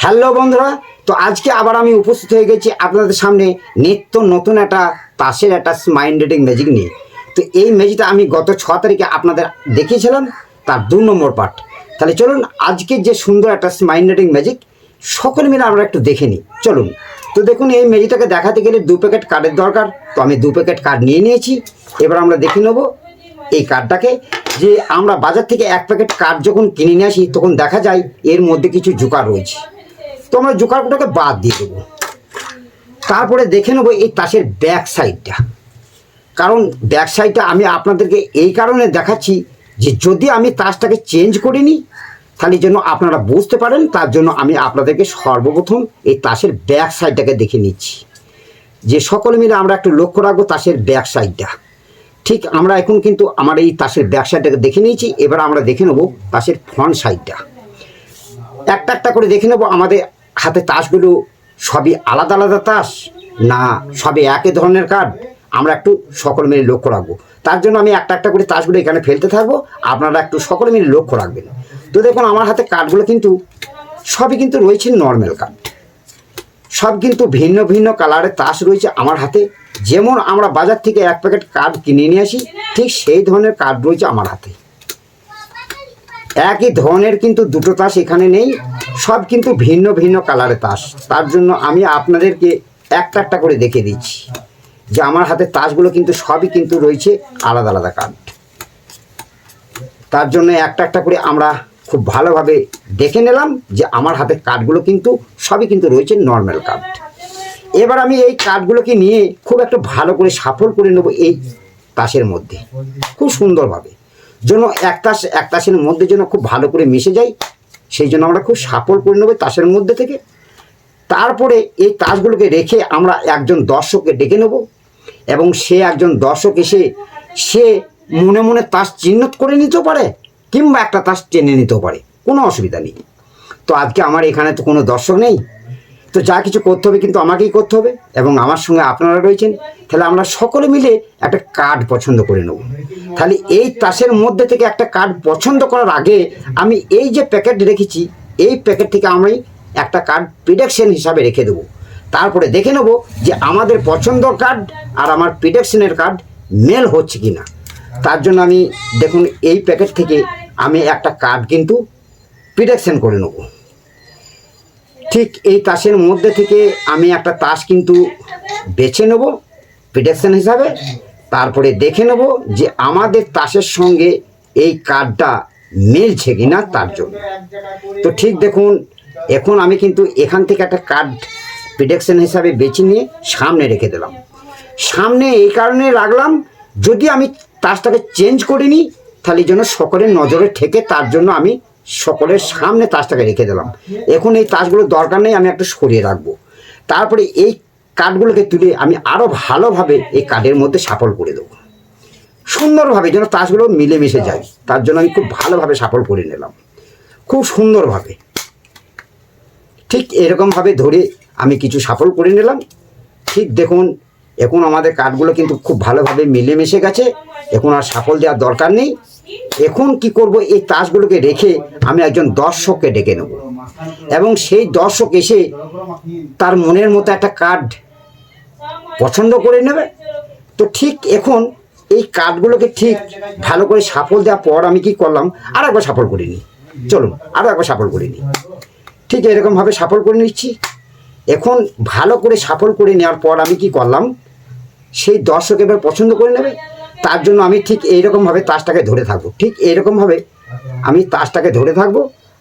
Hello বন্ধুরা, তো আজকে আবার আমি উপস্থিত হয়ে গেছি আপনাদের সামনে নিত্য নতুন একটা তাসের একটা মাইন্ড রিডিং ম্যাজিক নিয়ে। তো এই ম্যাজিকটা আমি গত 6 তারিখে আপনাদের দেখিয়েছিলাম, তার 2 নম্বর পার্ট। তাহলে চলুন আজকে যে সুন্দর একটা মাইন্ড রিডিং ম্যাজিক সকলে মিলে আমরা একটু দেখে নিই। চলুন। তো দেখুন, এই ম্যাজিকটাকে দেখাতে গেলে 2 প্যাকেট কার্ডের দরকার। তো আমি 2 প্যাকেট কার্ড নিয়ে নিয়েছি। এবার আমরা দেখে নেব এই কার্ডটাকে, যে আমরা বাজার থেকে 1 প্যাকেট কার্ড যখন কিনে নিয়ে আসি তখন দেখা যায় এর মধ্যে কিছু জোকার রয়েছে। তো আমরা জোকারটাকে বাদ দিয়ে দেবো। তারপরে দেখে নেবো এই তাসের ব্যাক সাইডটা, কারণ ব্যাক সাইডটা আমি আপনাদেরকে এই কারণে দেখাচ্ছি যে যদি আমি তাসটাকে চেঞ্জ করিনি তাহলে যেন আপনারা বুঝতে পারেন, তার জন্য আমি আপনাদেরকে সর্বপ্রথম এই তাসের ব্যাক সাইডটাকে দেখে নিচ্ছি, যে সকলে মিলে আমরা একটু লক্ষ্য রাখবো তাসের ব্যাক সাইডটা। ঠিক আমরা এখন কিন্তু আমার এই তাসের ব্যাক সাইডটাকে দেখে নিয়েছি। এবার আমরা দেখে নেবো তাসের ফ্রন্ট সাইডটা, একটা একটা করে দেখে নেবো আমাদের হাতে তাসগুলো সবই আলাদা আলাদা তাস না সবই একই ধরনের কার্ড, আমরা একটু সকলে মিলে লক্ষ্য রাখবো। তার জন্য আমি একটা একটা করে তাসগুলো এখানে ফেলতে থাকবো, আপনারা একটু সকলে মিলে লক্ষ্য রাখবেন। তো দেখুন আমার হাতে কার্ডগুলো কিন্তু সবই কিন্তু রয়েছে নর্মাল কার্ড, সব কিন্তু ভিন্ন ভিন্ন কালারের তাস রয়েছে আমার হাতে। যেমন আমরা বাজার থেকে 1 প্যাকেট কার্ড কিনে নিয়ে আসি ঠিক সেই ধরনের কার্ড রয়েছে আমার হাতে। একই ধরনের কিন্তু দুটো তাস এখানে নেই, সব কিন্তু ভিন্ন ভিন্ন কালারের তাস। তার জন্য আমি আপনাদেরকে একটা একটা করে দেখিয়ে দিচ্ছি যে আমার হাতে তাসগুলো কিন্তু সবই কিন্তু রয়েছে আলাদা আলাদা কার্ড। তার জন্য একটা একটা করে আমরা খুব ভালোভাবে দেখে নিলাম যে আমার হাতে কার্ডগুলো কিন্তু সবই কিন্তু রয়েছে নর্মাল কার্ড। এবার আমি এই কার্ডগুলোকে নিয়ে খুব একটা ভালো করে সাফল করে নেব এই তাসের মধ্যে খুব সুন্দরভাবে, যেন এক তাসের মধ্যে যেন খুব ভালো করে মিশে যায়, সেই জন্য আমরা খুব সাফল করে নেব তাসের মধ্যে থেকে। তারপরে এই তাসগুলোকে রেখে আমরা একজন দর্শককে ডেকে নেব, এবং সে একজন দর্শক এসে সে মনে মনে তাস চিহ্নিত করে নিতেও পারে কিংবা একটা তাস টেনে নিতেও পারে, কোনো অসুবিধা নেই। তো আজকে আমার এখানে তো কোনো দর্শক নেই, তো যা কিছু করতে হবে কিন্তু আমাকেই করতে হবে, এবং আমার সঙ্গে আপনারা রয়েছেন। তাহলে আমরা সকলে মিলে একটা কার্ড পছন্দ করে নেব। তাহলে এই তাসের মধ্যে থেকে একটা কার্ড পছন্দ করার আগে আমি এই যে প্যাকেট রেখেছি এই প্যাকেট থেকে আমি একটা কার্ড প্রিডিকশন হিসাবে রেখে দেবো। তারপরে দেখে নেব যে আমাদের পছন্দর কার্ড আর আমার প্রিডিকশনের কার্ড মেল হচ্ছে কি না। তার জন্য আমি দেখুন এই প্যাকেট থেকে আমি একটা কার্ড কিন্তু প্রিডিকশন করে নেব। ঠিক এই তাসের মধ্যে থেকে আমি একটা তাস কিন্তু বেছে নেব প্রিডিকশন হিসাবে। তারপরে দেখে নেব যে আমাদের তাসের সঙ্গে এই কার্ডটা মিলছে কি না তার জন্য। তো ঠিক দেখুন এখন আমি কিন্তু এখান থেকে একটা কার্ড প্রিডিকশন হিসাবে বেছে নিয়ে সামনে রেখে দিলাম। সামনে এই কারণে রাখলাম যদি আমি তাসটাকে চেঞ্জ করিনি তাহলে যেন সকলের নজরে ঠেকে, তার জন্য আমি সকলের সামনে তাসটাকে রেখে দিলাম। এখন এই তাসগুলোর দরকার নেই, আমি একটু সরিয়ে রাখবো। তারপরে এই কার্ডগুলোকে তুলে আমি আরও ভালোভাবে এই কার্ডের মধ্যে সাফল করে দেবো সুন্দরভাবে, যেন তাসগুলো মিলেমিশে যায়। তার জন্য আমি খুব ভালোভাবে সাফল করে নিলাম খুব সুন্দরভাবে। ঠিক এরকমভাবে ধরে আমি কিছু সাফল করে নিলাম। ঠিক দেখুন এখন আমাদের কার্ডগুলো কিন্তু খুব ভালোভাবে মিলেমিশে গেছে, এখন আর সাফল দেওয়ার দরকার নেই। এখন কি করব, এই তাসগুলোকে রেখে আমি একজন দর্শককে ডেকে নেব, এবং সেই দর্শক এসে তার মনের মতো একটা কার্ড পছন্দ করে নেবে। তো ঠিক এখন এই কার্ডগুলোকে ঠিক ভালো করে সাফল দেওয়ার পর আমি কি করলাম, আর একবার সাফল করে নিই। চলুন আরও একবার সাফল করে নিই। ঠিক এরকমভাবে সাফল করে নিচ্ছি। এখন ভালো করে সাফল করে নেওয়ার পর আমি কি করলাম, সেই দর্শক এবার পছন্দ করে নেবে। তার জন্য আমি ঠিক এইরকমভাবে তাসটাকে ধরে থাকবো, ঠিক এইরকমভাবে আমি তাসটাকে ধরে থাকবো।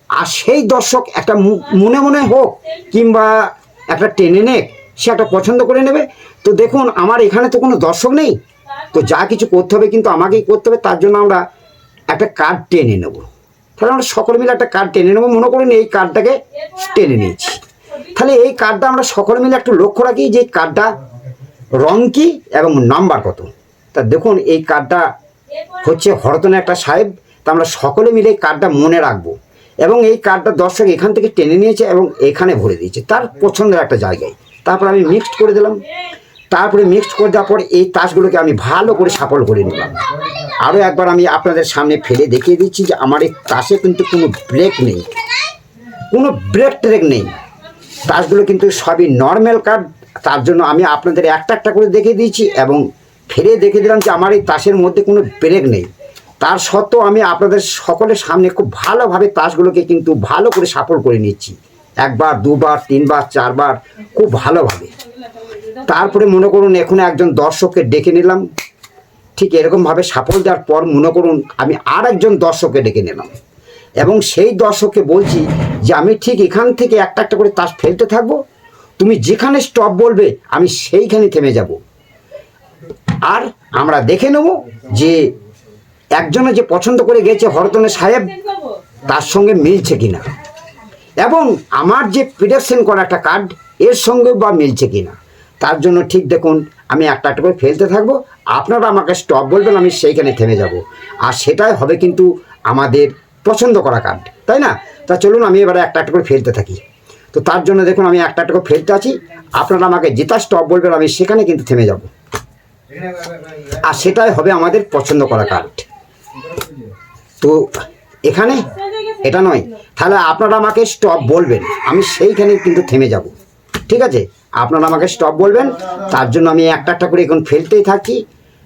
আর সেই দর্শক একটা মনে মনে হোক কিংবা একটা টেনে নেক, সে একটা পছন্দ করে নেবে। তো দেখুন আমার এখানে তো কোনো দর্শক নেই, তো যা কিছু করতে হবে কিন্তু আমাকেই করতে হবে। তার জন্য আমরা একটা কার্ড টেনে নেব। তাহলে আমরা সকলে মিলে একটা কার্ড টেনে নেবো। মনে করেন এই কার্ডটাকে টেনে নিয়েছি। তাহলে এই কার্ডটা আমরা সকলে মিলে একটু লক্ষ্য রাখি যে কার্ডটা রং কী এবং নাম্বার কত। তা দেখুন এই কার্ডটা হচ্ছে হরতনে একটা সাহেব। তা আমরা সকলে মিলে এই কার্ডটা মনে রাখবো, এবং এই কার্ডটা দর্শক এখান থেকে টেনে নিয়েছে এবং এখানে ভরে দিয়েছে তার পছন্দের একটা জায়গায়। তারপর আমি মিক্সড করে দিলাম। তারপরে মিক্সড করে দেওয়ার পরে এই তাসগুলোকে আমি ভালো করে সাফল করে নিলাম। আরও একবার আমি আপনাদের সামনে ফেলে দেখিয়ে দিচ্ছি যে আমার এই তাসে কিন্তু কোনো ব্রেক নেই, কোনো ব্রেক ট্রেক নেই। তাসগুলো কিন্তু সবই নর্মাল কার্ড। তার জন্য আমি আপনাদের একটা একটা করে দেখে দিয়েছি এবং ফিরে দেখে দিলাম যে আমার এই তাসের মধ্যে কোনো ব্রেক নেই। তার সত্ত্বেও আমি আপনাদের সকলের সামনে খুব ভালোভাবে তাসগুলোকে কিন্তু ভালো করে সাফল করে নিচ্ছি, একবার, দুবার, তিনবার, চারবার, খুব ভালোভাবে। তারপরে মনে করুন এখন একজন দর্শককে ডেকে নিলাম, ঠিক এরকমভাবে সাফল দেওয়ার পর মনে করুন আমি আর একজন দর্শককে ডেকে নিলাম এবং সেই দর্শককে বলছি যে আমি ঠিক এখান থেকে একটা একটা করে তাস ফেলতে থাকবো, তুমি যেখানে স্টপ বলবে আমি সেইখানে থেমে যাব। আর আমরা দেখে নেব যে একজনে যে পছন্দ করে গেছে হরতনে সাহেব, তার সঙ্গে মিলছে কিনা এবং আমার যে প্রিডিকশন করা একটা কার্ড এর সঙ্গে বা মিলছে কিনা। তার জন্য ঠিক দেখুন আমি একটা একটা করে ফেলতে থাকবো, আপনারা আমাকে স্টপ বলবেন, আমি সেইখানে থেমে যাব। আর সেটাই হবে কিন্তু আমাদের পছন্দ করা কার্ড, তাই না? তা চলুন আমি এবারে একটা একটা করে ফেলতে থাকি। তো তার জন্য দেখুন আমি একটা একটা করে ফেলতে আছি, আপনারা আমাকে যেটা স্টপ বলবেন আমি সেখানে কিন্তু থেমে যাব, আর সেটাই হবে আমাদের পছন্দ করা কার্ড। তো এখানে এটা নয়, তাহলে আপনারা আমাকে স্টপ বলবেন, আমি সেইখানে কিন্তু থেমে যাব, ঠিক আছে? আপনারা আমাকে স্টপ বলবেন, তার জন্য আমি একটা একটা করে এখন ফেলতেই থাকি,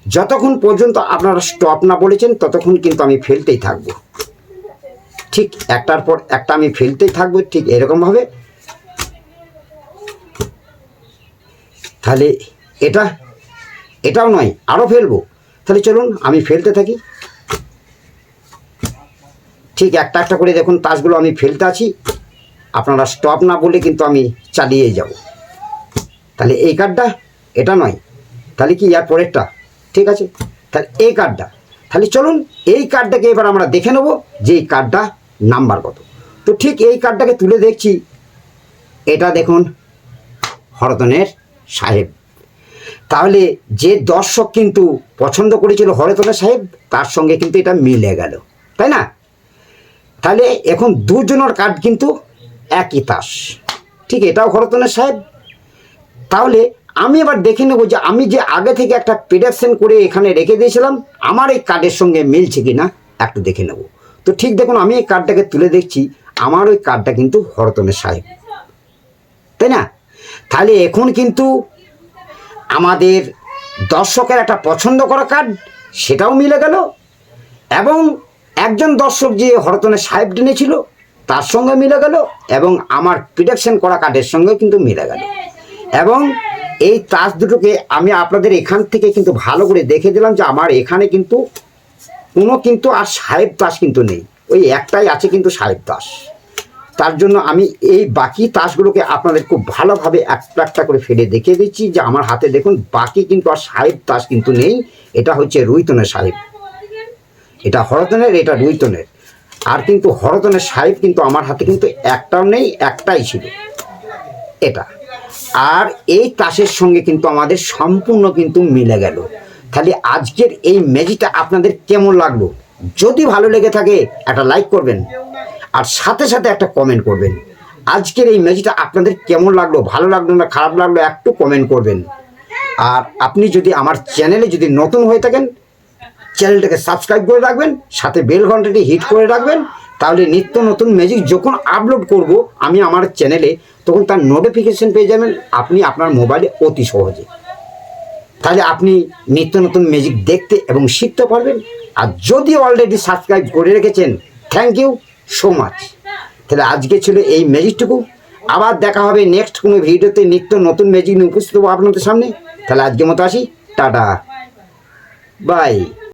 যতক্ষণ পর্যন্ত আপনারা স্টপ না বলেছেন ততক্ষণ কিন্তু আমি ফেলতেই থাকবো, ঠিক একটার পর একটা আমি ফেলতেই থাকবো, ঠিক এরকমভাবে। তাহলে এটাও নয়, আরও ফেলবো, তাহলে চলুন আমি ফেলতে থাকি, ঠিক একটা একটা করে দেখুন তাসগুলো আমি ফেলতে আছি, আপনারা স্টপ না বলে কিন্তু আমি চালিয়ে যাব। তাহলে এই কার্ডটা, এটা নয়, তাহলে কি ইয়ার পরেরটা, ঠিক আছে? তাহলে এই কার্ডটা, তাহলে চলুন এই কার্ডটাকে এবার আমরা দেখে নেব যে এই কার্ডটা নাম্বার কত। তো ঠিক এই কার্ডটাকে তুলে দেখছি, এটা দেখুন হরতনের সাহেব। তাহলে যে দর্শক কিন্তু পছন্দ করেছিল হরতনের সাহেব, তার সঙ্গে কিন্তু এটা মিলে গেল, তাই না? তাহলে এখন দুজনের কার্ড কিন্তু একই তাস, ঠিক এটাও হরতনের সাহেব। তাহলে আমি এবার দেখে নেব যে আমি যে আগে থেকে একটা প্রেডিকশন করে এখানে রেখে দিয়েছিলাম আমার এই কার্ডের সঙ্গে মিলছে কি না একটু দেখে নেব। তো ঠিক দেখুন আমি এই কার্ডটাকে তুলে দেখছি, আমার ওই কার্ডটা কিন্তু হরতনের সাহেব, তাই না? তাহলে এখন কিন্তু আমাদের দর্শকের একটা পছন্দ করা কার্ড সেটাও মিলে গেল এবং একজন দর্শক যে হরতনের সাহেব টেনেছিল তার সঙ্গে মিলে গেল এবং আমার প্রেডিকশন করা কার্ডের সঙ্গে কিন্তু মিলে গেল। এবং এই তাস দুটোকে আমি আপনাদের এখান থেকে কিন্তু ভালো করে দেখে দিলাম যে আমার এখানে কিন্তু কোনো কিন্তু আর সাহেব তাস কিন্তু নেই, ওই একটাই আছে কিন্তু সাহেব তাস। তার জন্য আমি এই বাকি তাসগুলোকে আপনাদের খুব ভালোভাবে একটা একটা করে ফেলে দেখিয়ে দিচ্ছি যে আমার হাতে দেখুন বাকি কিন্তু আর সাহেব তাস কিন্তু নেই। এটা হচ্ছে রুইতনের সাহেব, এটা হরতনের, এটা রুইতনের। আর কিন্তু হরতনের সাহেব কিন্তু আমার হাতে কিন্তু একটাও নেই, একটাই ছিল এটা। আর এই তাসের সঙ্গে কিন্তু আমাদের সম্পূর্ণ কিন্তু মিলে গেল। তাহলে আজকের এই ম্যাজিকটা আপনাদের কেমন লাগলো? যদি ভালো লেগে থাকে একটা লাইক করবেন আর সাথে সাথে একটা কমেন্ট করবেন। আজকের এই ম্যাজিকটা আপনাদের কেমন লাগলো, ভালো লাগলো না খারাপ লাগলো একটু কমেন্ট করবেন। আর আপনি যদি আমার চ্যানেলে যদি নতুন হয়ে থাকেন চ্যানেলটাকে সাবস্ক্রাইব করে রাখবেন, সাথে বেল ঘন্টাটি হিট করে রাখবেন, তাহলে নিত্য নতুন ম্যাজিক যখন আপলোড করব আমি আমার চ্যানেলে তখন তার নোটিফিকেশন পেয়ে যাবেন আপনি আপনার মোবাইলে অতি সহজে। তাহলে আপনি নিত্য নতুন ম্যাজিক দেখতে এবং শিখতে পারবেন। আর যদি অলরেডি সাবস্ক্রাইব করে রেখেছেন থ্যাংক ইউ সো মাচ। তাহলে আজকে ছিল এই ম্যাজিকটুকু, আবার দেখা হবে নেক্সট কোনো ভিডিওতে নিত্য নতুন ম্যাজিক নিয়ে উপস্থিত হবো আপনাদের সামনে। তাহলে আজকের মতো আসি, টাটা, বাই।